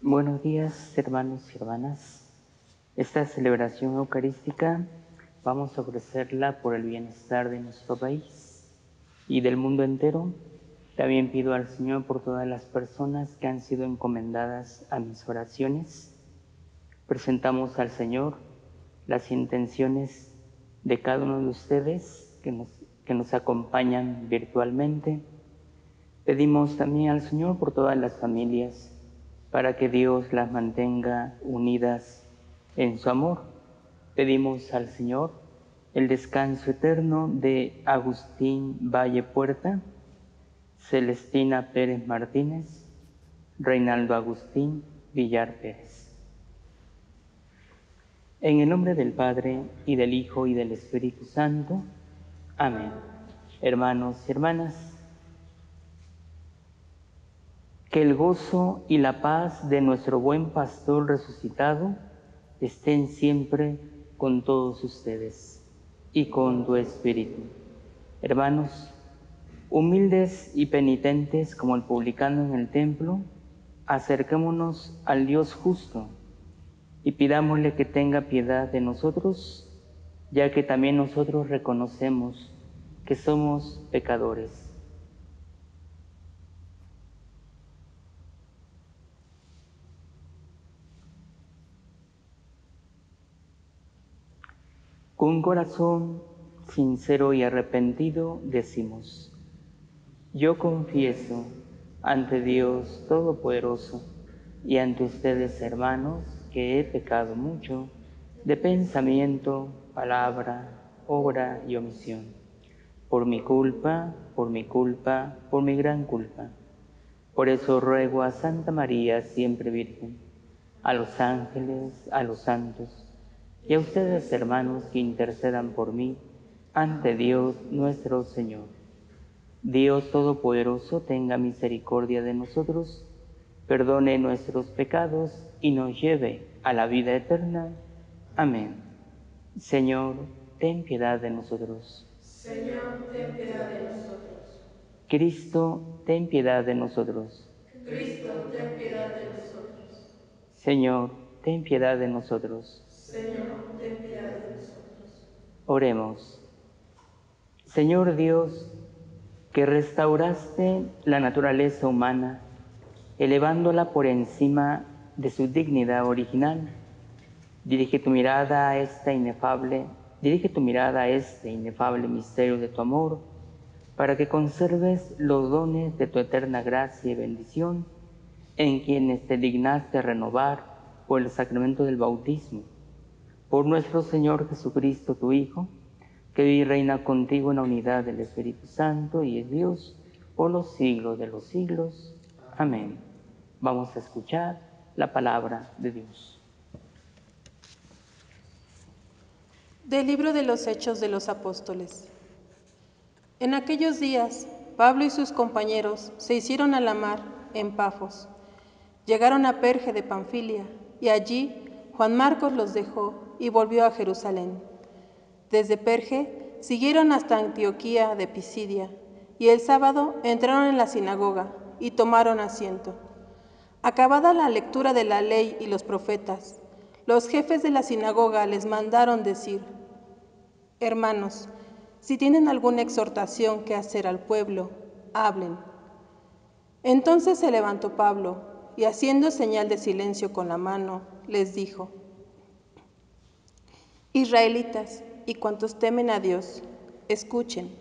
Buenos días, hermanos y hermanas. Esta celebración eucarística vamos a ofrecerla por el bienestar de nuestro país y del mundo entero. También pido al Señor por todas las personas que han sido encomendadas a mis oraciones. Presentamos al Señor las intenciones de cada uno de ustedes que nos acompañan virtualmente. Pedimos también al Señor por todas las familias, para que Dios las mantenga unidas en su amor. Pedimos al Señor el descanso eterno de Agustín Valle Puerta, Celestina Pérez Martínez, Reinaldo Agustín Villar Pérez. En el nombre del Padre, y del Hijo, y del Espíritu Santo. Amén. Hermanos y hermanas, que el gozo y la paz de nuestro buen pastor resucitado estén siempre con todos ustedes y con tu espíritu. Hermanos, humildes y penitentes como el publicano en el templo, acerquémonos al Dios justo y pidámosle que tenga piedad de nosotros, ya que también nosotros reconocemos que somos pecadores. Con un corazón sincero y arrepentido decimos: yo confieso ante Dios Todopoderoso y ante ustedes, hermanos, que he pecado mucho de pensamiento, palabra, obra y omisión, por mi culpa, por mi gran culpa. Por eso ruego a Santa María, siempre Virgen, a los ángeles, a los santos, y a ustedes, hermanos, que intercedan por mí ante Dios nuestro Señor. Dios Todopoderoso tenga misericordia de nosotros, perdone nuestros pecados y nos lleve a la vida eterna. Amén. Señor, ten piedad de nosotros. Señor, ten piedad de nosotros. Cristo, ten piedad de nosotros. Cristo, ten piedad de nosotros. Señor, ten piedad de nosotros. Señor, ten piedad de nosotros. Oremos. Señor Dios, que restauraste la naturaleza humana, elevándola por encima de su dignidad original, dirige tu mirada a este inefable misterio de tu amor, para que conserves los dones de tu eterna gracia y bendición en quienes te dignaste renovar por el sacramento del bautismo. Por nuestro Señor Jesucristo, tu Hijo, que vive y reina contigo en la unidad del Espíritu Santo y es Dios por los siglos de los siglos. Amén. Vamos a escuchar la palabra de Dios. Del libro de los Hechos de los Apóstoles. En aquellos días, Pablo y sus compañeros se hicieron a la mar en Pafos. Llegaron a Perge de Panfilia, y allí Juan Marcos los dejó y volvió a Jerusalén. Desde Perge siguieron hasta Antioquía de Pisidia, y el sábado entraron en la sinagoga y tomaron asiento. Acabada la lectura de la ley y los profetas, los jefes de la sinagoga les mandaron decir: hermanos, si tienen alguna exhortación que hacer al pueblo, hablen. Entonces se levantó Pablo y, haciendo señal de silencio con la mano, les dijo: israelitas y cuantos temen a Dios, escuchen.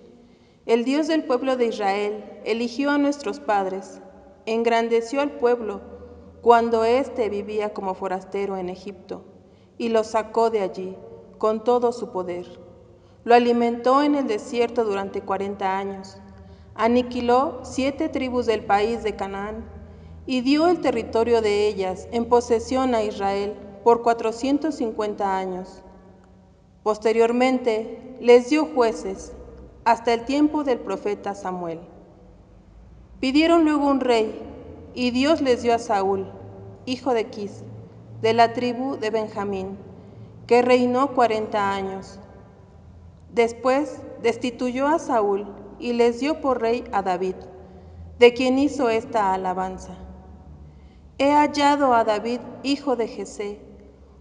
El Dios del pueblo de Israel eligió a nuestros padres, engrandeció al pueblo cuando éste vivía como forastero en Egipto, y lo sacó de allí con todo su poder. Lo alimentó en el desierto durante 40 años, aniquiló 7 tribus del país de Canaán y dio el territorio de ellas en posesión a Israel por 450 años. Posteriormente les dio jueces hasta el tiempo del profeta Samuel. Pidieron luego un rey, y Dios les dio a Saúl, hijo de Quis, de la tribu de Benjamín, que reinó 40 años. Después destituyó a Saúl y les dio por rey a David, de quien hizo esta alabanza: He hallado a David, hijo de Jesé,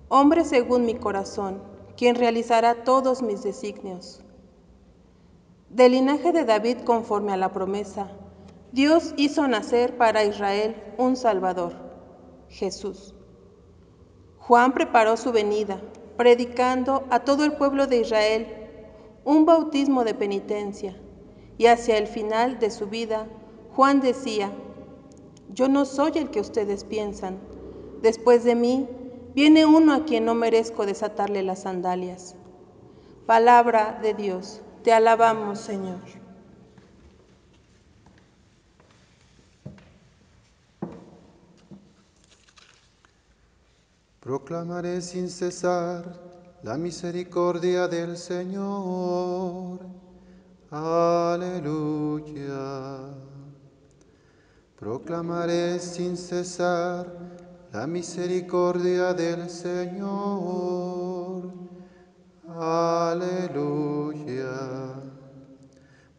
hombre según mi corazón, quien realizará todos mis designios. Del linaje de David conforme a la promesa, Dios hizo nacer para Israel un Salvador, Jesús. Juan preparó su venida, predicando a todo el pueblo de Israel un bautismo de penitencia, y hacia el final de su vida, Juan decía: yo no soy el que ustedes piensan. Después de mí, viene uno a quien no merezco desatarle las sandalias. Palabra de Dios. Te alabamos, Señor. Proclamaré sin cesar la misericordia del Señor. Aleluya. Proclamaré sin cesar la misericordia del Señor. Aleluya.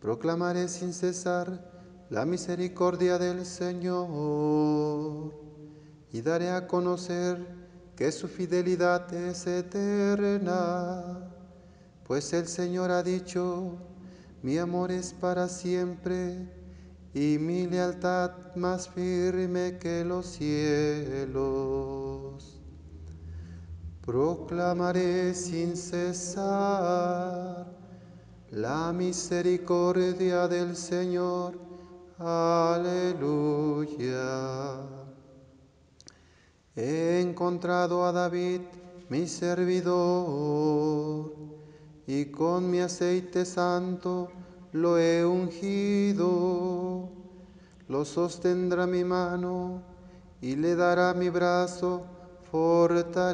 Proclamaré sin cesar la misericordia del Señor y daré a conocer que su fidelidad es eterna, pues el Señor ha dicho: mi amor es para siempre y mi lealtad más firme que los cielos. Proclamaré sin cesar la misericordia del Señor. Aleluya. He encontrado a David, mi servidor, y con mi aceite santo lo he ungido. Lo sostendrá mi mano y le dará mi brazo fortaleza.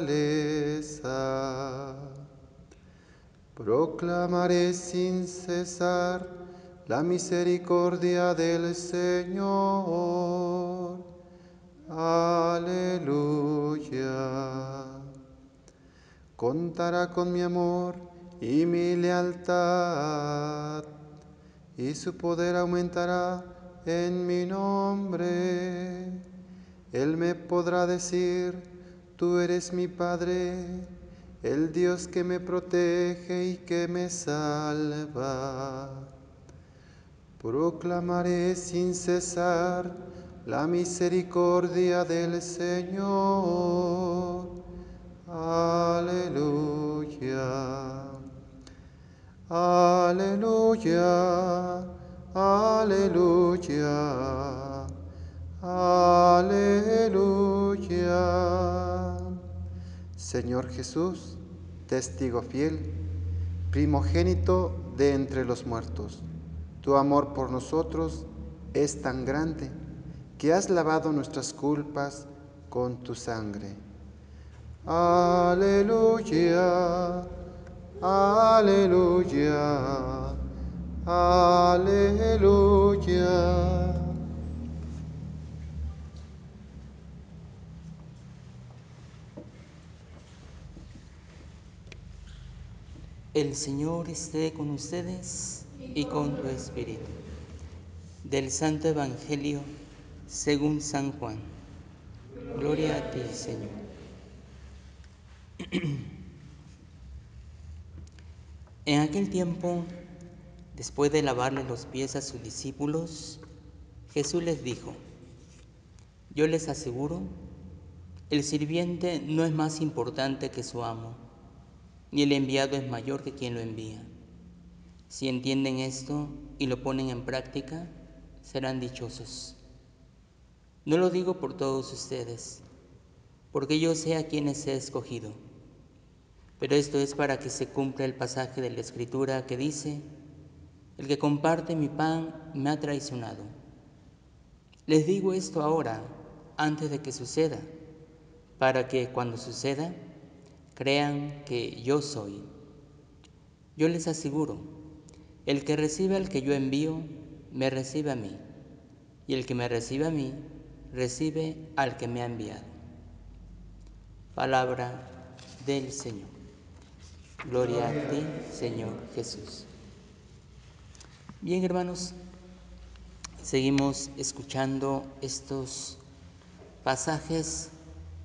Proclamaré sin cesar la misericordia del Señor. Aleluya. Contará con mi amor y mi lealtad, y su poder aumentará en mi nombre. Él me podrá decir: tú eres mi Padre, el Dios que me protege y que me salva. Proclamaré sin cesar la misericordia del Señor. Aleluya. Aleluya. Aleluya. Aleluya. Señor Jesús, testigo fiel, primogénito de entre los muertos, tu amor por nosotros es tan grande que has lavado nuestras culpas con tu sangre. Aleluya, aleluya, aleluya. El Señor esté con ustedes y con tu espíritu. Del Santo Evangelio según San Juan. Gloria a ti, Señor. En aquel tiempo, después de lavarle los pies a sus discípulos, Jesús les dijo: yo les aseguro, el sirviente no es más importante que su amo, ni el enviado es mayor que quien lo envía. Si entienden esto y lo ponen en práctica, serán dichosos. No lo digo por todos ustedes, porque yo sé a quienes he escogido, pero esto es para que se cumpla el pasaje de la Escritura que dice: el que comparte mi pan me ha traicionado. Les digo esto ahora, antes de que suceda, para que cuando suceda, crean que yo soy. Yo les aseguro, el que recibe al que yo envío, me recibe a mí, y el que me recibe a mí, recibe al que me ha enviado. Palabra del Señor. Gloria a ti, Señor Jesús. Bien, hermanos, seguimos escuchando estos pasajes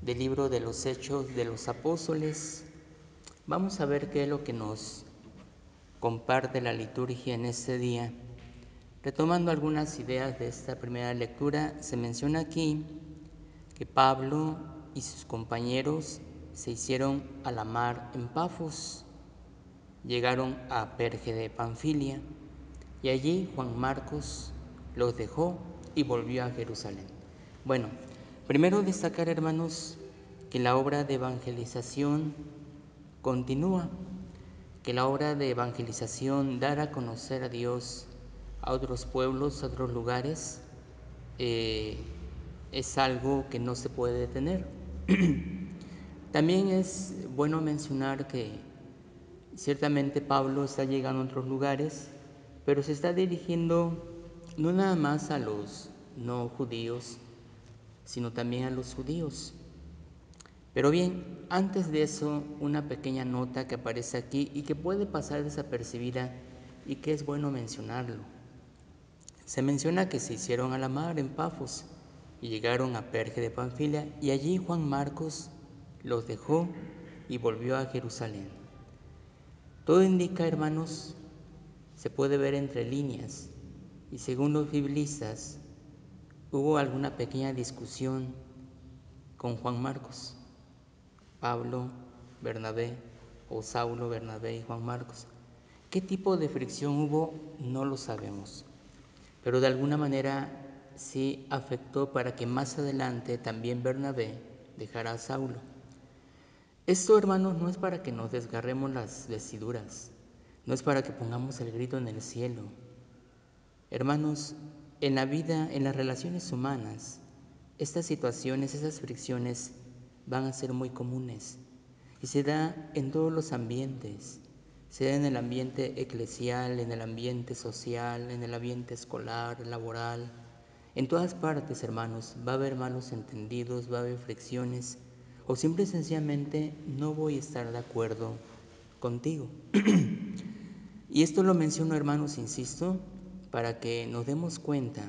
del libro de los Hechos de los Apóstoles. Vamos a ver qué es lo que nos comparte la liturgia en este día. Retomando algunas ideas de esta primera lectura, se menciona aquí que Pablo y sus compañeros se hicieron a la mar en Pafos, llegaron a Perge de Panfilia y allí Juan Marcos los dejó y volvió a Jerusalén. Bueno, primero destacar, hermanos, que la obra de evangelización continúa, que la obra de evangelización, dar a conocer a Dios a otros pueblos, a otros lugares, es algo que no se puede detener. También es bueno mencionar que ciertamente Pablo está llegando a otros lugares, pero se está dirigiendo no nada más a los no judíos, sino también a los judíos. Pero bien, antes de eso, una pequeña nota que aparece aquí y que puede pasar desapercibida y que es bueno mencionarlo. Se menciona que se hicieron a la mar en Pafos y llegaron a Perge de Panfilia y allí Juan Marcos los dejó y volvió a Jerusalén. Todo indica, hermanos, se puede ver entre líneas y según los biblistas hubo alguna pequeña discusión con Juan Marcos, Pablo, Bernabé o Saulo, Bernabé y Juan Marcos. ¿Qué tipo de fricción hubo? No lo sabemos, pero de alguna manera sí afectó para que más adelante también Bernabé dejara a Saulo. Esto, hermanos, no es para que nos desgarremos las vestiduras, no es para que pongamos el grito en el cielo. Hermanos, en la vida, en las relaciones humanas, estas situaciones, esas fricciones van a ser muy comunes y se da en todos los ambientes. Se da en el ambiente eclesial, en el ambiente social, en el ambiente escolar, laboral. En todas partes, hermanos, va a haber malos entendidos, va a haber fricciones, o simple y sencillamente no voy a estar de acuerdo contigo. Y esto lo menciono, hermanos, insisto, para que nos demos cuenta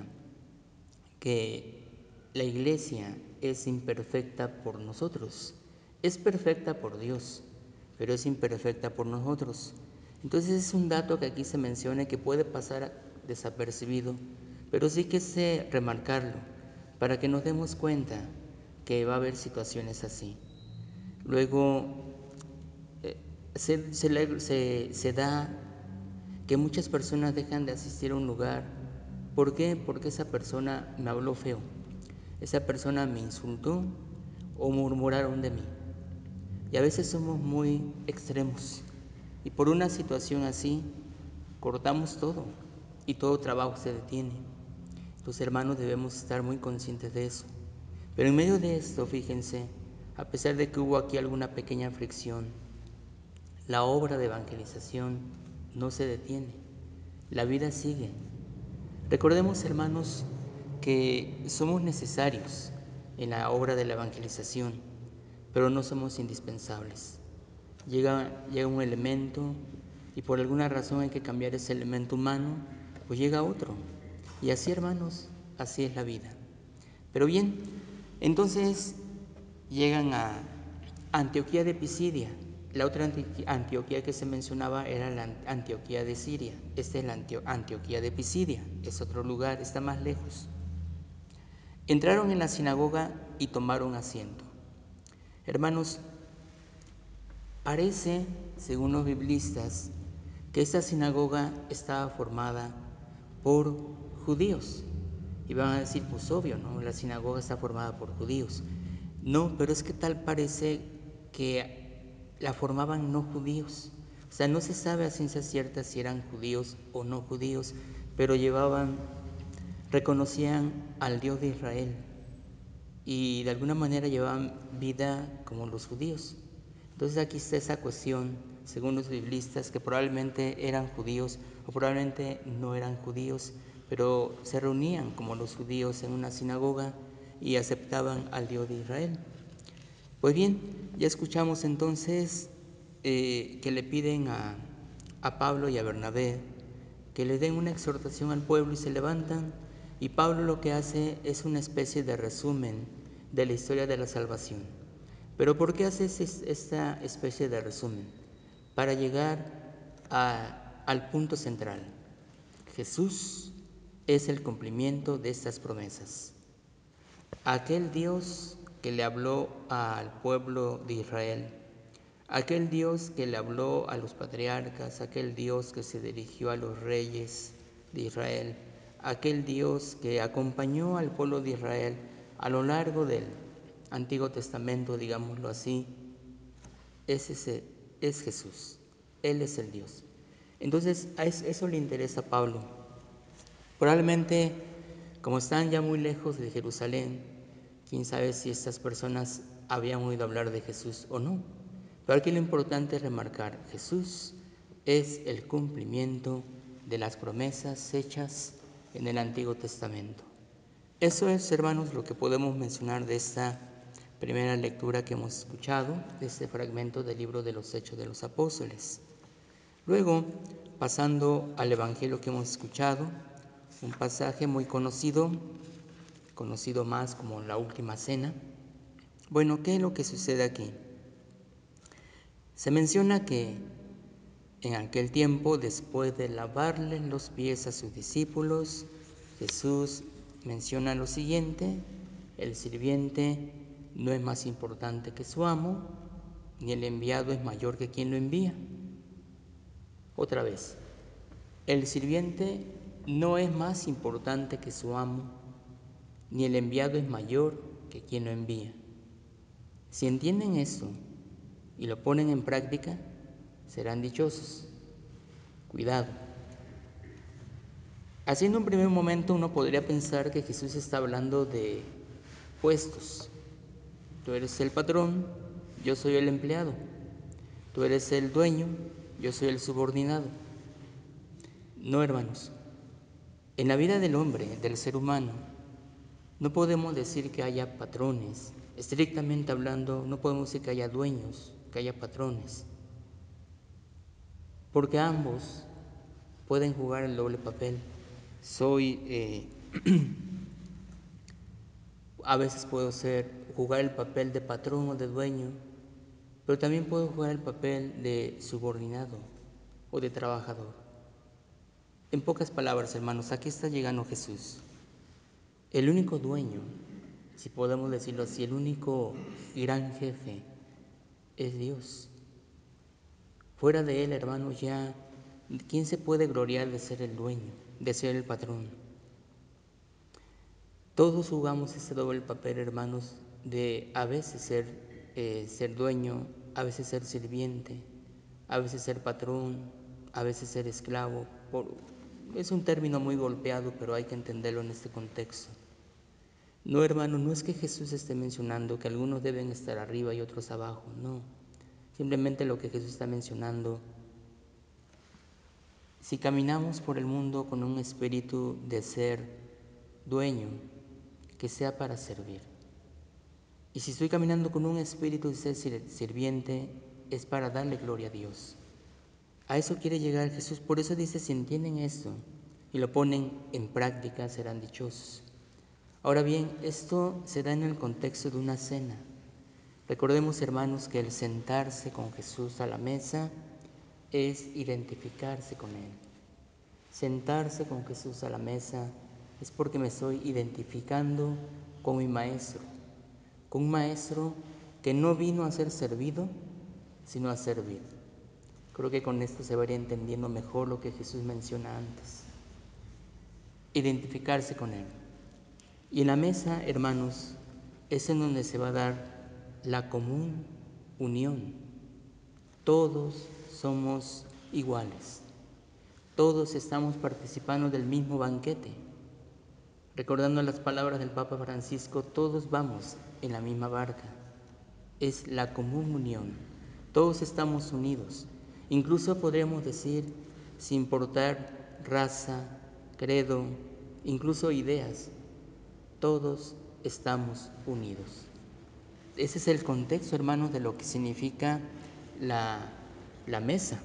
que la Iglesia es imperfecta por nosotros. Es perfecta por Dios, pero es imperfecta por nosotros. Entonces es un dato que aquí se menciona que puede pasar desapercibido, pero sí que sé remarcarlo para que nos demos cuenta que va a haber situaciones así. Luego se da que muchas personas dejan de asistir a un lugar. ¿Por qué? Porque esa persona me habló feo, esa persona me insultó o murmuraron de mí. Y a veces somos muy extremos y por una situación así cortamos todo y todo trabajo se detiene. Los hermanos debemos estar muy conscientes de eso. Pero en medio de esto, fíjense, a pesar de que hubo aquí alguna pequeña fricción, la obra de evangelización no se detiene, la vida sigue. Recordemos, hermanos, que somos necesarios en la obra de la evangelización, pero no somos indispensables. Llega un elemento y por alguna razón hay que cambiar ese elemento humano, pues llega otro. Y así, hermanos, así es la vida. Pero bien, entonces llegan a Antioquía de Pisidia. La otra Antioquía que se mencionaba era la Antioquía de Siria. Esta es la Antioquía de Pisidia, es otro lugar, está más lejos. Entraron en la sinagoga y tomaron asiento. Hermanos, parece, según los biblistas, que esta sinagoga estaba formada por judíos. Y van a decir, pues obvio, ¿no? La sinagoga está formada por judíos. No, pero es que tal parece que la formaban no judíos. O sea, no se sabe a ciencia cierta si eran judíos o no judíos, pero reconocían al Dios de Israel y de alguna manera llevaban vida como los judíos. Entonces aquí está esa cuestión, según los biblistas, que probablemente eran judíos o probablemente no eran judíos, pero se reunían como los judíos en una sinagoga y aceptaban al Dios de Israel. Pues bien, ya escuchamos entonces que le piden a Pablo y a Bernabé que le den una exhortación al pueblo y se levantan, y Pablo lo que hace es una especie de resumen de la historia de la salvación. Pero ¿por qué haces esta especie de resumen? Para llegar al punto central. Jesús es el cumplimiento de estas promesas. Aquel Dios que le habló al pueblo de Israel, aquel Dios que le habló a los patriarcas, aquel Dios que se dirigió a los reyes de Israel, aquel Dios que acompañó al pueblo de Israel a lo largo del Antiguo Testamento, digámoslo así, es Jesús. Él es el Dios. Entonces, a eso le interesa a Pablo. Probablemente, como están ya muy lejos de Jerusalén, quién sabe si estas personas habían oído hablar de Jesús o no. Pero aquí lo importante es remarcar, Jesús es el cumplimiento de las promesas hechas en el Antiguo Testamento. Eso es, hermanos, lo que podemos mencionar de esta primera lectura que hemos escuchado, de este fragmento del libro de los Hechos de los Apóstoles. Luego, pasando al Evangelio que hemos escuchado, un pasaje muy conocido más como la Última Cena. Bueno, ¿qué es lo que sucede aquí? Se menciona que en aquel tiempo, después de lavarle los pies a sus discípulos, Jesús menciona lo siguiente: el sirviente no es más importante que su amo, ni el enviado es mayor que quien lo envía. Otra vez, el sirviente no es más importante que su amo, ni el enviado es mayor que quien lo envía. Si entienden esto y lo ponen en práctica, serán dichosos. Cuidado. Así en un primer momento uno podría pensar que Jesús está hablando de puestos. Tú eres el patrón, yo soy el empleado. Tú eres el dueño, yo soy el subordinado. No, hermanos. En la vida del hombre, del ser humano, no podemos decir que haya patrones. Estrictamente hablando, no podemos decir que haya dueños, que haya patrones. Porque ambos pueden jugar el doble papel. A veces puedo jugar el papel de patrón o de dueño, pero también puedo jugar el papel de subordinado o de trabajador. En pocas palabras, hermanos, aquí está llegando Jesús. El único dueño, si podemos decirlo así, el único gran jefe es Dios. Fuera de Él, hermanos, ya, ¿quién se puede gloriar de ser el dueño, de ser el patrón? Todos jugamos ese doble papel, hermanos, de a veces ser dueño, a veces ser sirviente, a veces ser patrón, a veces ser esclavo. Es un término muy golpeado, pero hay que entenderlo en este contexto. No, hermano, no es que Jesús esté mencionando que algunos deben estar arriba y otros abajo, no. Simplemente lo que Jesús está mencionando, si caminamos por el mundo con un espíritu de ser dueño, que sea para servir. Y si estoy caminando con un espíritu de ser sirviente, es para darle gloria a Dios. A eso quiere llegar Jesús. Por eso dice, si entienden esto y lo ponen en práctica, serán dichosos. Ahora bien, esto se da en el contexto de una cena. Recordemos, hermanos, que el sentarse con Jesús a la mesa es identificarse con Él. Sentarse con Jesús a la mesa es porque me estoy identificando con mi Maestro, con un Maestro que no vino a ser servido, sino a servir. Creo que con esto se va a ir entendiendo mejor lo que Jesús menciona antes. Identificarse con Él. Y en la mesa, hermanos, es en donde se va a dar la común unión. Todos somos iguales. Todos estamos participando del mismo banquete. Recordando las palabras del Papa Francisco, todos vamos en la misma barca. Es la común unión. Todos estamos unidos. Incluso podríamos decir, sin importar raza, credo, incluso ideas, todos estamos unidos. Ese es el contexto, hermanos, de lo que significa la mesa.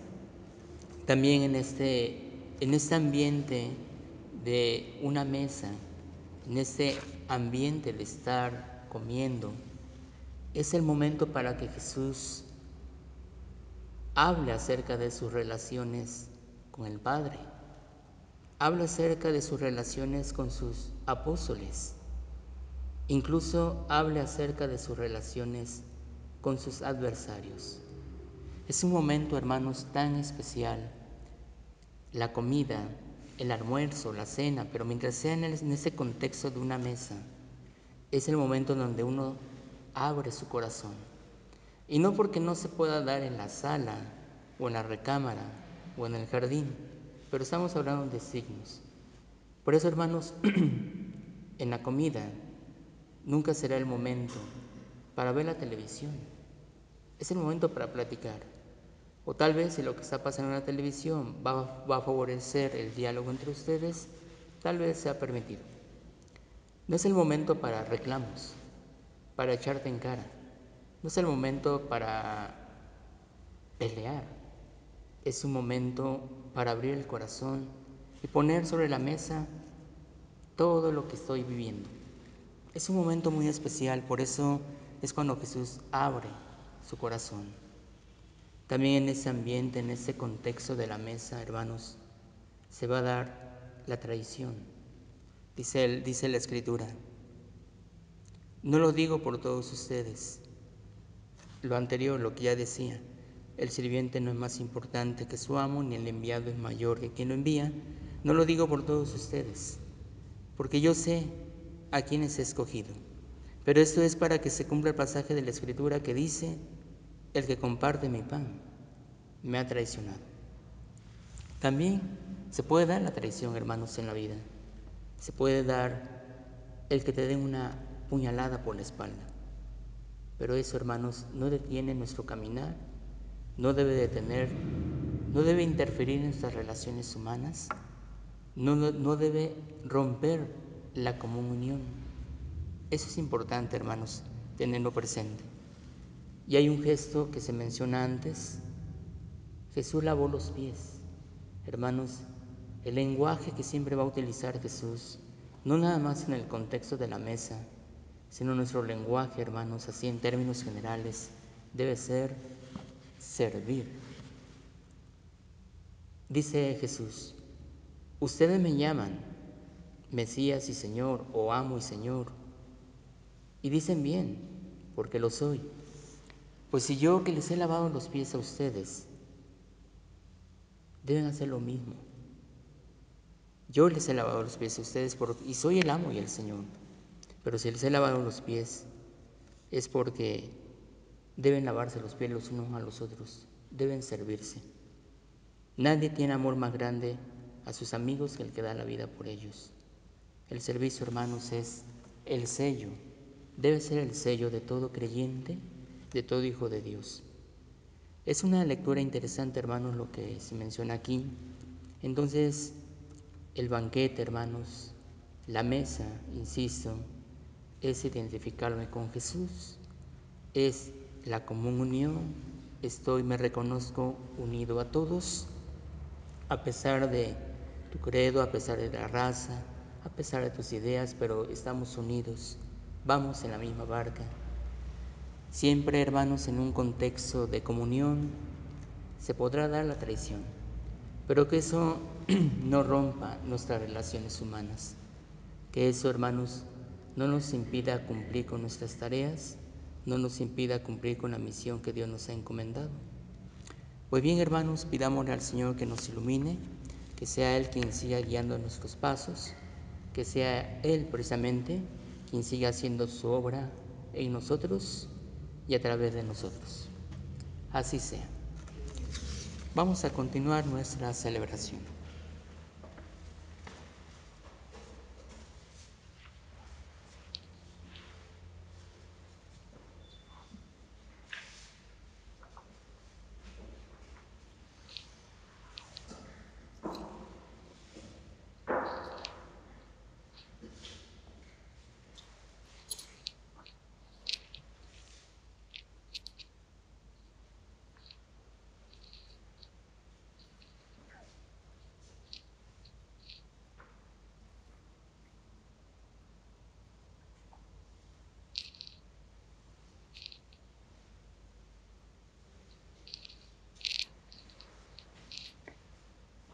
También en este ambiente de una mesa, en este ambiente de estar comiendo, es el momento para que Jesús hable acerca de sus relaciones con el Padre, habla acerca de sus relaciones con sus apóstoles, incluso habla acerca de sus relaciones con sus adversarios. Es un momento, hermanos, tan especial, la comida, el almuerzo, la cena, pero mientras sea en ese contexto de una mesa, es el momento donde uno abre su corazón. Y no porque no se pueda dar en la sala, o en la recámara, o en el jardín, pero estamos hablando de signos. Por eso, hermanos, en la comida nunca será el momento para ver la televisión. Es el momento para platicar. O tal vez si lo que está pasando en la televisión va a favorecer el diálogo entre ustedes, tal vez sea permitido. No es el momento para reclamos, para echarte en cara. No es el momento para pelear. Es un momento para abrir el corazón y poner sobre la mesa todo lo que estoy viviendo. Es un momento muy especial, por eso es cuando Jesús abre su corazón. También en ese ambiente, en ese contexto de la mesa, hermanos, se va a dar la traición. Dice la Escritura: no lo digo por todos ustedes. Lo anterior, lo que ya decía, el sirviente no es más importante que su amo, ni el enviado es mayor que quien lo envía. No lo digo por todos ustedes, porque yo sé a quienes he escogido. Pero esto es para que se cumpla el pasaje de la Escritura que dice: el que comparte mi pan me ha traicionado. También se puede dar la traición, hermanos, en la vida. Se puede dar el que te den una puñalada por la espalda. Pero eso, hermanos, no detiene nuestro caminar, no debe detener, no debe interferir en nuestras relaciones humanas, no debe romper la comunión. Eso es importante, hermanos, tenerlo presente. Y hay un gesto que se menciona antes: Jesús lavó los pies. Hermanos, el lenguaje que siempre va a utilizar Jesús, no nada más en el contexto de la mesa, sino nuestro lenguaje, hermanos, así en términos generales, debe ser servir. Dice Jesús: ustedes me llaman Mesías y Señor, o amo y Señor, y dicen bien, porque lo soy. Pues si yo, que les he lavado los pies a ustedes, deben hacer lo mismo. Yo les he lavado los pies a ustedes y soy el amo y el Señor. Pero si les he lavado los pies, es porque deben lavarse los pies los unos a los otros, deben servirse. Nadie tiene amor más grande a sus amigos que el que da la vida por ellos. El servicio, hermanos, es el sello, debe ser el sello de todo creyente, de todo hijo de Dios. Es una lectura interesante, hermanos, lo que se menciona aquí. Entonces, el banquete, hermanos, la mesa, insisto, es identificarme con Jesús, es la común unión. Me reconozco unido a todos, a pesar de tu credo, a pesar de la raza, a pesar de tus ideas, pero estamos unidos, vamos en la misma barca. Siempre, hermanos, en un contexto de comunión se podrá dar la traición, pero que eso no rompa nuestras relaciones humanas, que eso, hermanos, no nos impida cumplir con nuestras tareas, no nos impida cumplir con la misión que Dios nos ha encomendado. Pues bien, hermanos, pidámosle al Señor que nos ilumine, que sea Él quien siga guiando nuestros pasos, que sea Él precisamente quien siga haciendo su obra en nosotros y a través de nosotros. Así sea. Vamos a continuar nuestra celebración.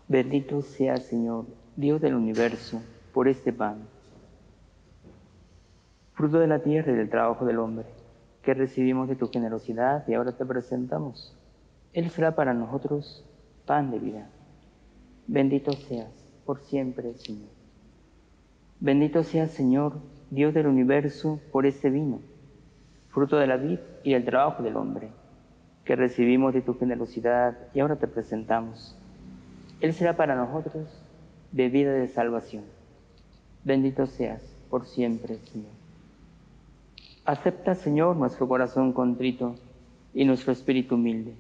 Bendito sea, Señor, Dios del universo, por este pan, fruto de la tierra y del trabajo del hombre, que recibimos de tu generosidad y ahora te presentamos. Él será para nosotros pan de vida. Bendito seas por siempre, Señor. Bendito seas, Señor, Dios del universo, por este vino, fruto de la vid y del trabajo del hombre, que recibimos de tu generosidad y ahora te presentamos. Él será para nosotros bebida de salvación. Bendito seas por siempre, Señor. Acepta, Señor, nuestro corazón contrito y nuestro espíritu humilde.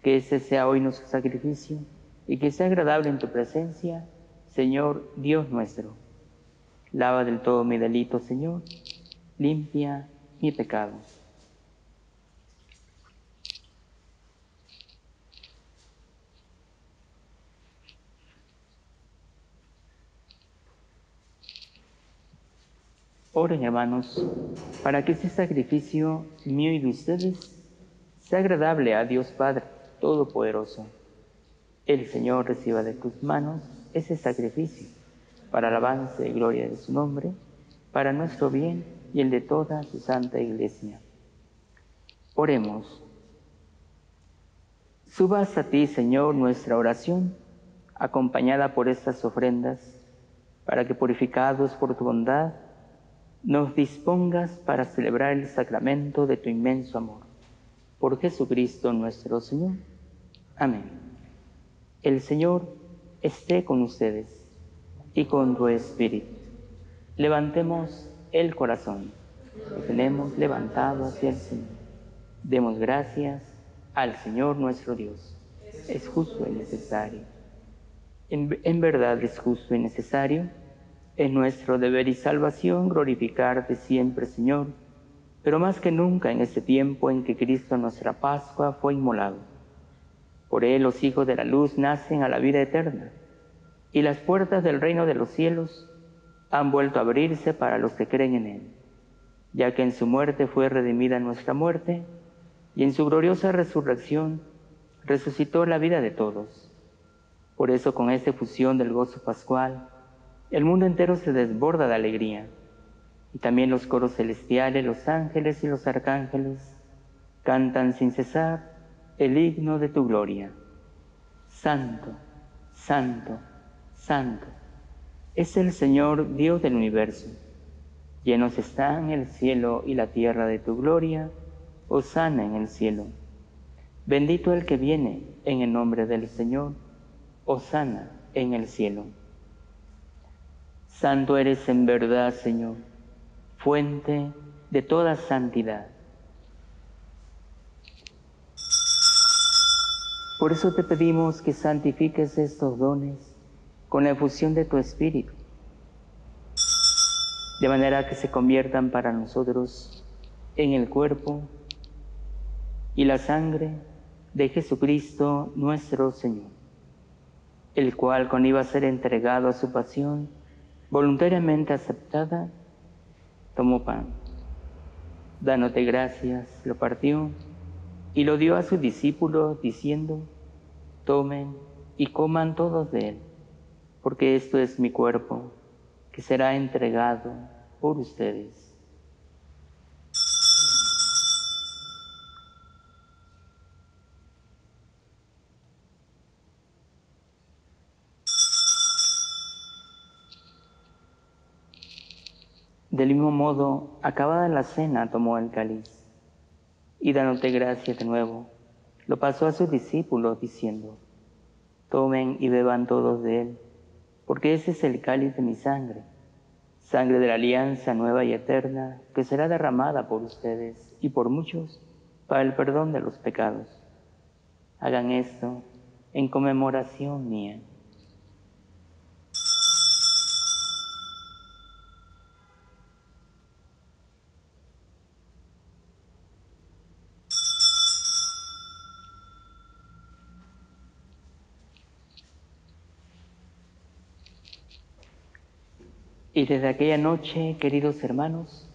Que ese sea hoy nuestro sacrificio y que sea agradable en tu presencia, Señor Dios nuestro. Lava del todo mi delito, Señor. Limpia mi pecado. Oren, hermanos, para que este sacrificio mío y de ustedes sea agradable a Dios Padre Todopoderoso. El Señor reciba de tus manos ese sacrificio para alabanza y gloria de su nombre, para nuestro bien y el de toda su santa Iglesia. Oremos. Subas a ti, Señor, nuestra oración, acompañada por estas ofrendas, para que, purificados por tu bondad, nos dispongas para celebrar el sacramento de tu inmenso amor. Por Jesucristo nuestro Señor. Amén. El Señor esté con ustedes y con tu espíritu. Levantemos el corazón. Lo tenemos levantado hacia el Señor. Demos gracias al Señor nuestro Dios. Es justo y necesario. En verdad es justo y necesario. Es nuestro deber y salvación glorificarte siempre, Señor, pero más que nunca en este tiempo en que Cristo, nuestra Pascua, fue inmolado. Por él los hijos de la luz nacen a la vida eterna, y las puertas del reino de los cielos han vuelto a abrirse para los que creen en él, ya que en su muerte fue redimida nuestra muerte, y en su gloriosa resurrección resucitó la vida de todos. Por eso, con esta efusión del gozo pascual, el mundo entero se desborda de alegría, y también los coros celestiales, los ángeles y los arcángeles cantan sin cesar el himno de tu gloria. Santo, santo, santo, es el Señor Dios del universo. Llenos están el cielo y la tierra de tu gloria. Hosana en el cielo. Bendito el que viene en el nombre del Señor. Hosana en el cielo. Santo eres en verdad, Señor, fuente de toda santidad. Por eso te pedimos que santifiques estos dones con la efusión de tu Espíritu, de manera que se conviertan para nosotros en el cuerpo y la sangre de Jesucristo nuestro Señor, el cual, cuando iba a ser entregado a su pasión, voluntariamente aceptada, tomó pan, dándote gracias, lo partió y lo dio a sus discípulos, diciendo: tomen y coman todos de él, porque esto es mi cuerpo, que será entregado por ustedes. Del mismo modo, acabada la cena, tomó el cáliz y, dándote gracias de nuevo, lo pasó a sus discípulos, diciendo: tomen y beban todos de él, porque ese es el cáliz de mi sangre, sangre de la alianza nueva y eterna, que será derramada por ustedes y por muchos para el perdón de los pecados. Hagan esto en conmemoración mía. Y desde aquella noche, queridos hermanos,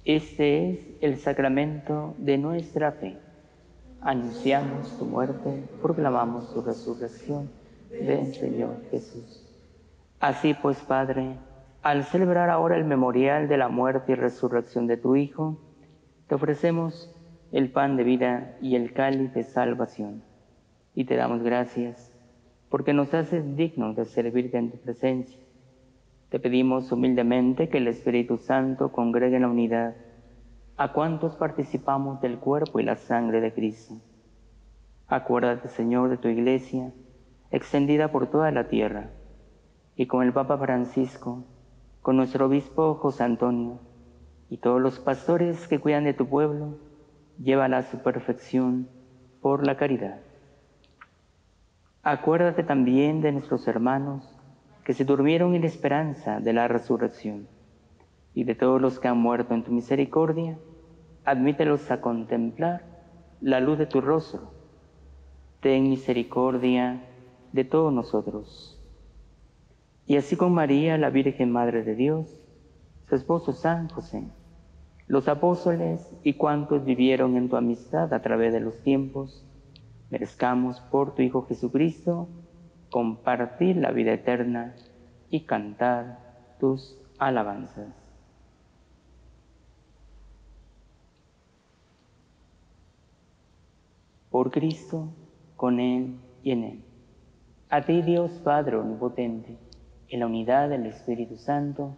este es el sacramento de nuestra fe. Anunciamos tu muerte, proclamamos tu resurrección. Ven, Señor Jesús. Así pues, Padre, al celebrar ahora el memorial de la muerte y resurrección de tu Hijo, te ofrecemos el pan de vida y el cáliz de salvación. Y te damos gracias porque nos haces dignos de servirte en tu presencia. Te pedimos humildemente que el Espíritu Santo congregue en la unidad a cuantos participamos del cuerpo y la sangre de Cristo. Acuérdate, Señor, de tu Iglesia, extendida por toda la tierra, y con el Papa Francisco, con nuestro obispo José Antonio, y todos los pastores que cuidan de tu pueblo, llévala a su perfección por la caridad. Acuérdate también de nuestros hermanos que se durmieron en la esperanza de la resurrección, y de todos los que han muerto en tu misericordia, admítelos a contemplar la luz de tu rostro. Ten misericordia de todos nosotros. Y así con María, la Virgen Madre de Dios, su esposo San José, los apóstoles y cuantos vivieron en tu amistad a través de los tiempos, merezcamos por tu Hijo Jesucristo compartir la vida eterna y cantar tus alabanzas. Por Cristo, con Él y en Él. A ti, Dios Padre Omnipotente, en la unidad del Espíritu Santo,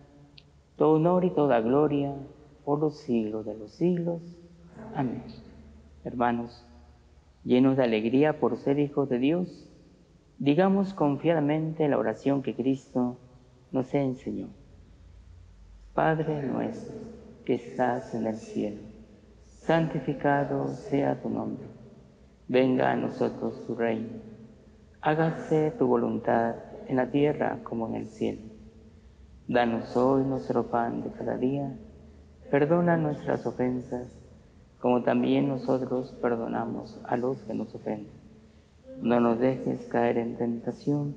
todo honor y toda gloria por los siglos de los siglos. Amén. Hermanos, llenos de alegría por ser hijos de Dios, digamos confiadamente la oración que Cristo nos enseñó. Padre nuestro, que estás en el cielo, santificado sea tu nombre. Venga a nosotros tu reino. Hágase tu voluntad en la tierra como en el cielo. Danos hoy nuestro pan de cada día. Perdona nuestras ofensas, como también nosotros perdonamos a los que nos ofenden. No nos dejes caer en tentación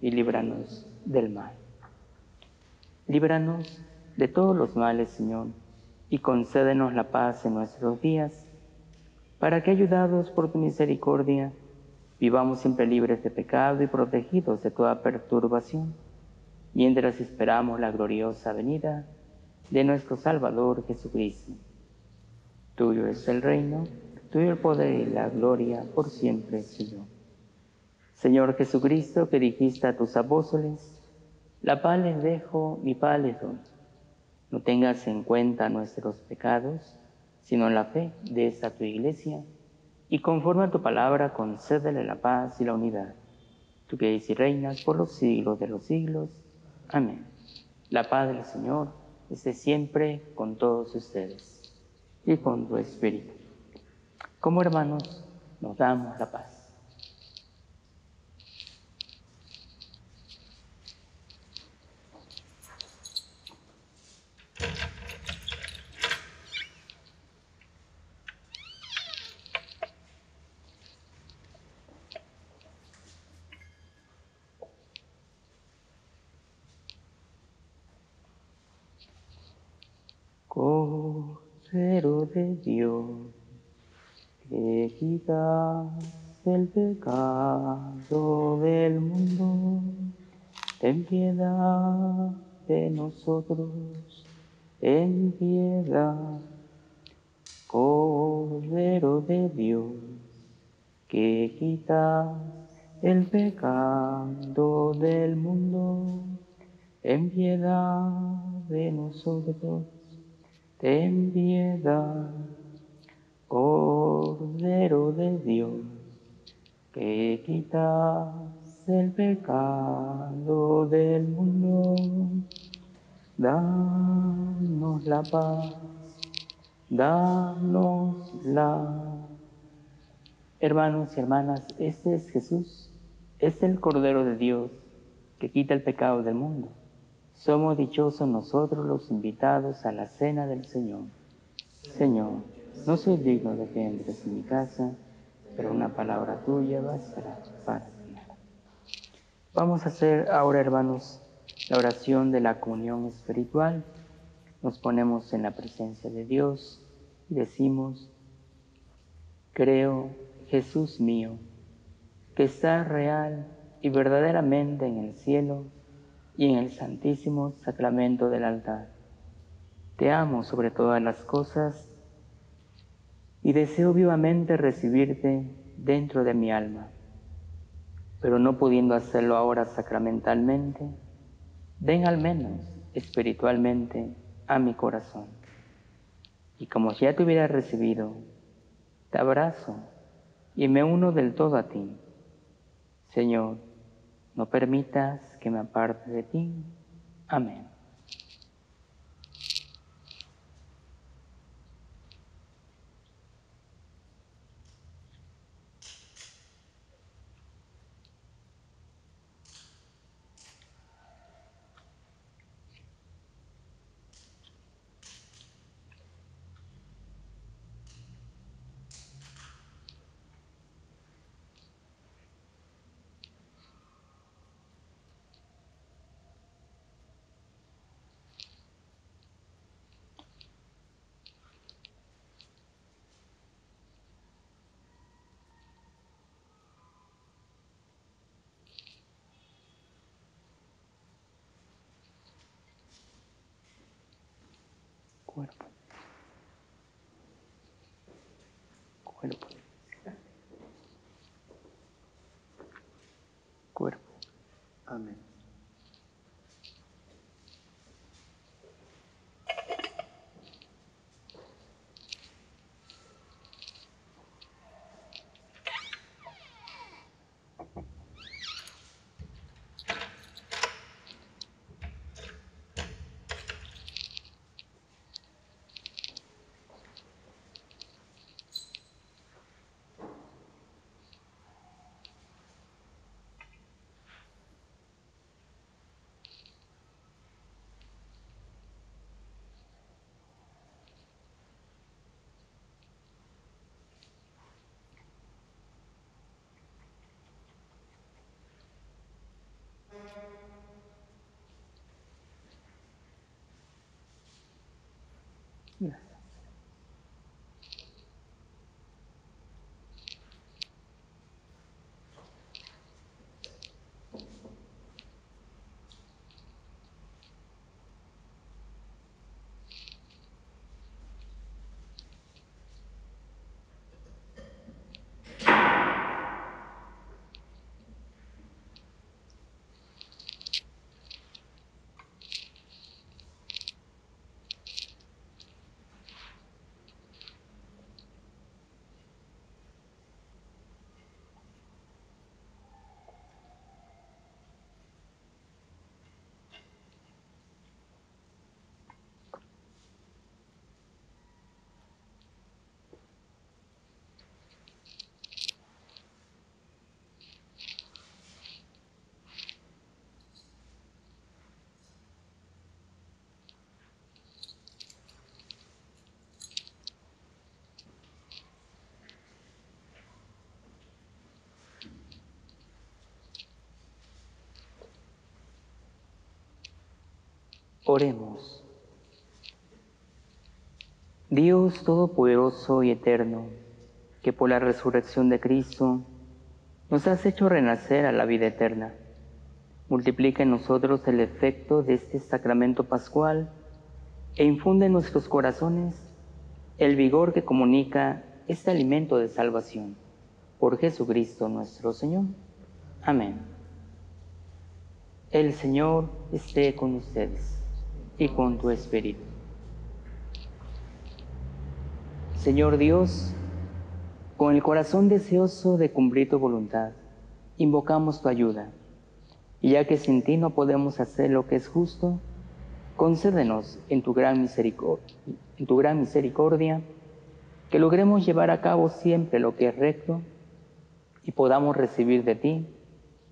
y líbranos del mal. Líbranos de todos los males, Señor, y concédenos la paz en nuestros días, para que, ayudados por tu misericordia, vivamos siempre libres de pecado y protegidos de toda perturbación, mientras esperamos la gloriosa venida de nuestro Salvador Jesucristo. Tuyo es el reino, tuyo el poder y la gloria por siempre, Señor. Señor Jesucristo, que dijiste a tus apóstoles, la paz les dejo, mi paz les doy. No tengas en cuenta nuestros pecados, sino la fe de esta tu Iglesia, y conforme a tu palabra concédele la paz y la unidad. Tú que vives y reinas por los siglos de los siglos. Amén. La paz del Señor esté siempre con todos ustedes y con tu espíritu. Como hermanos, nos damos la paz. Cordero de Dios, que quitas el pecado del mundo, ten piedad de nosotros, ten piedad. Cordero de Dios, que quitas el pecado del mundo, ten piedad de nosotros. Ten piedad, Cordero de Dios, que quitas el pecado del mundo. Danos la paz, danosla. Hermanos y hermanas, este es Jesús, es el Cordero de Dios, que quita el pecado del mundo. Somos dichosos nosotros los invitados a la cena del Señor. Señor, no soy digno de que entres en mi casa, pero una palabra tuya bastará para sanar. Vamos a hacer ahora, hermanos, la oración de la comunión espiritual. Nos ponemos en la presencia de Dios y decimos: creo, Jesús mío, que estás real y verdaderamente en el cielo y en el santísimo sacramento del altar. Te amo sobre todas las cosas y deseo vivamente recibirte dentro de mi alma, pero no pudiendo hacerlo ahora sacramentalmente, ven al menos espiritualmente a mi corazón. Y como ya te hubiera recibido, te abrazo y me uno del todo a ti. Señor, no permitas que me aparte de ti. Amén. Cuerpo, cuerpo, cuerpo. Amén. Gracias. Oremos. Dios Todopoderoso y Eterno, que por la resurrección de Cristo nos has hecho renacer a la vida eterna, multiplica en nosotros el efecto de este sacramento pascual e infunde en nuestros corazones el vigor que comunica este alimento de salvación. Por Jesucristo nuestro Señor. Amén. El Señor esté con ustedes y con tu espíritu. Señor Dios, con el corazón deseoso de cumplir tu voluntad, invocamos tu ayuda. Y ya que sin ti no podemos hacer lo que es justo, concédenos en tu gran misericordia que logremos llevar a cabo siempre lo que es recto y podamos recibir de ti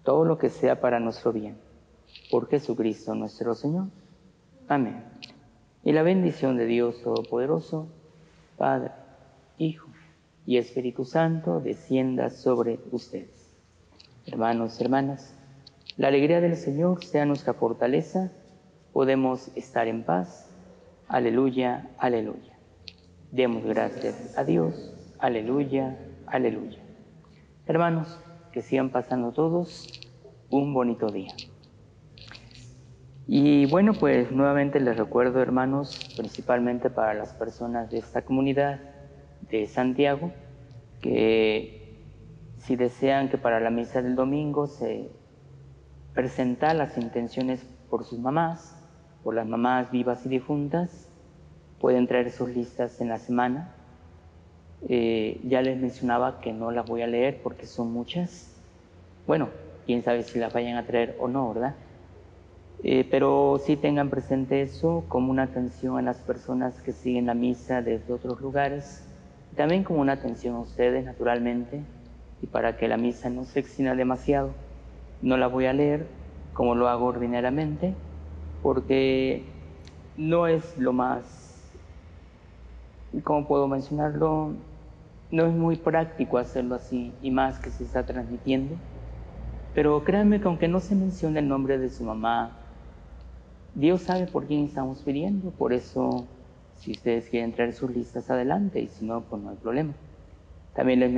todo lo que sea para nuestro bien. Por Jesucristo nuestro Señor. Amén. Y la bendición de Dios Todopoderoso, Padre, Hijo y Espíritu Santo, descienda sobre ustedes. Hermanos, hermanas, la alegría del Señor sea nuestra fortaleza. Podemos estar en paz. Aleluya, aleluya. Demos gracias a Dios. Aleluya, aleluya. Hermanos, que sigan pasando todos un bonito día. Y bueno, pues nuevamente les recuerdo, hermanos, principalmente para las personas de esta comunidad de Santiago, que si desean que para la misa del domingo se presentan las intenciones por sus mamás, por las mamás vivas y difuntas, pueden traer sus listas en la semana. Ya les mencionaba que no las voy a leer porque son muchas. Bueno, quién sabe si las vayan a traer o no, ¿verdad? Pero sí tengan presente eso como una atención a las personas que siguen la misa desde otros lugares, también como una atención a ustedes, naturalmente, y para que la misa no se extienda demasiado. No la voy a leer como lo hago ordinariamente, porque no es lo más, ¿cómo puedo mencionarlo? No es muy práctico hacerlo así, y más que se está transmitiendo. Pero créanme que aunque no se mencione el nombre de su mamá, Dios sabe por quién estamos pidiendo. Por eso, si ustedes quieren traer sus listas, adelante, y si no, pues no hay problema. También les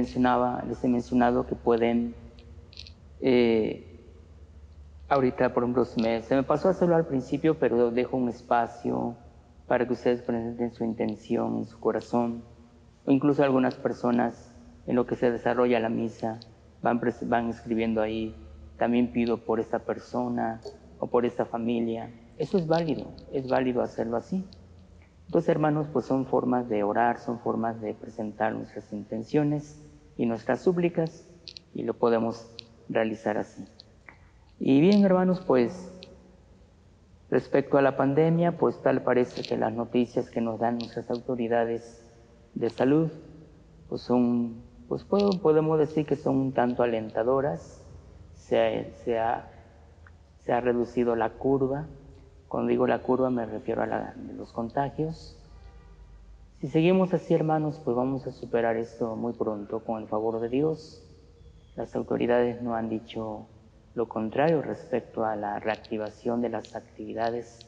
he mencionado que pueden, ahorita por ejemplo, se me pasó a hacerlo al principio, pero dejo un espacio para que ustedes presenten su intención en su corazón, o incluso algunas personas en lo que se desarrolla la misa van escribiendo ahí: también pido por esta persona o por esta familia. Eso es válido hacerlo así. Entonces, hermanos, pues son formas de orar, son formas de presentar nuestras intenciones y nuestras súplicas, y lo podemos realizar así. Y bien, hermanos, pues respecto a la pandemia, pues tal parece que las noticias que nos dan nuestras autoridades de salud pues podemos decir que son un tanto alentadoras. Se ha reducido la curva. Cuando digo la curva me refiero a de los contagios. Si seguimos así, hermanos, pues vamos a superar esto muy pronto con el favor de Dios. Las autoridades no han dicho lo contrario respecto a la reactivación de las actividades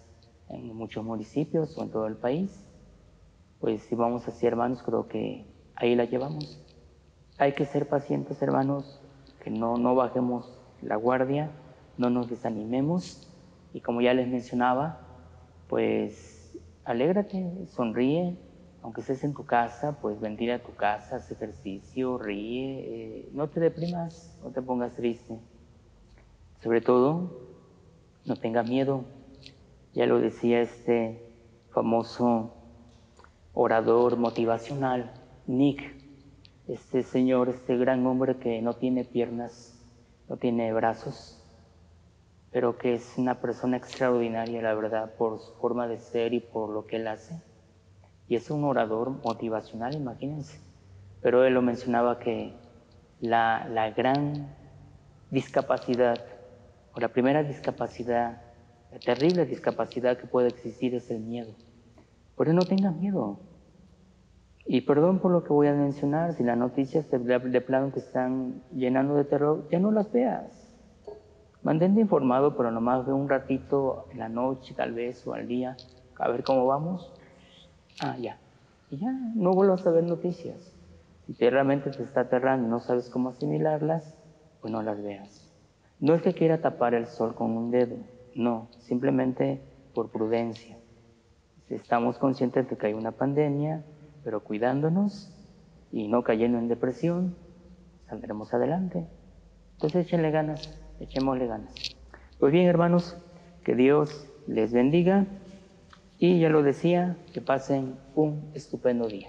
en muchos municipios o en todo el país. Pues si vamos así, hermanos, creo que ahí la llevamos. Hay que ser pacientes, hermanos, que no bajemos la guardia, no nos desanimemos, y como ya les mencionaba, pues alégrate, sonríe, aunque estés en tu casa, pues bendiga tu casa, haz ejercicio, ríe, no te deprimas, no te pongas triste. Sobre todo, no tengas miedo. Ya lo decía este famoso orador motivacional, Nick, este señor, este gran hombre que no tiene piernas, no tiene brazos, pero que es una persona extraordinaria, la verdad, por su forma de ser y por lo que él hace. Y es un orador motivacional, imagínense. Pero él lo mencionaba que la gran discapacidad, o la primera discapacidad, la terrible discapacidad que puede existir es el miedo. Por eso no tengan miedo. Y perdón por lo que voy a mencionar, si las noticias de plano que están llenando de terror, ya no las veas. Mantente informado, pero nomás ve un ratito en la noche tal vez o al día, a ver cómo vamos. Ya. Y ya, no vuelvas a ver noticias. Si realmente te está aterrando y no sabes cómo asimilarlas, pues no las veas. No es que quiera tapar el sol con un dedo, no, simplemente por prudencia. Estamos conscientes de que hay una pandemia, pero cuidándonos y no cayendo en depresión, saldremos adelante. Entonces echémosle ganas. Pues bien, hermanos, que Dios les bendiga y ya lo decía, que pasen un estupendo día.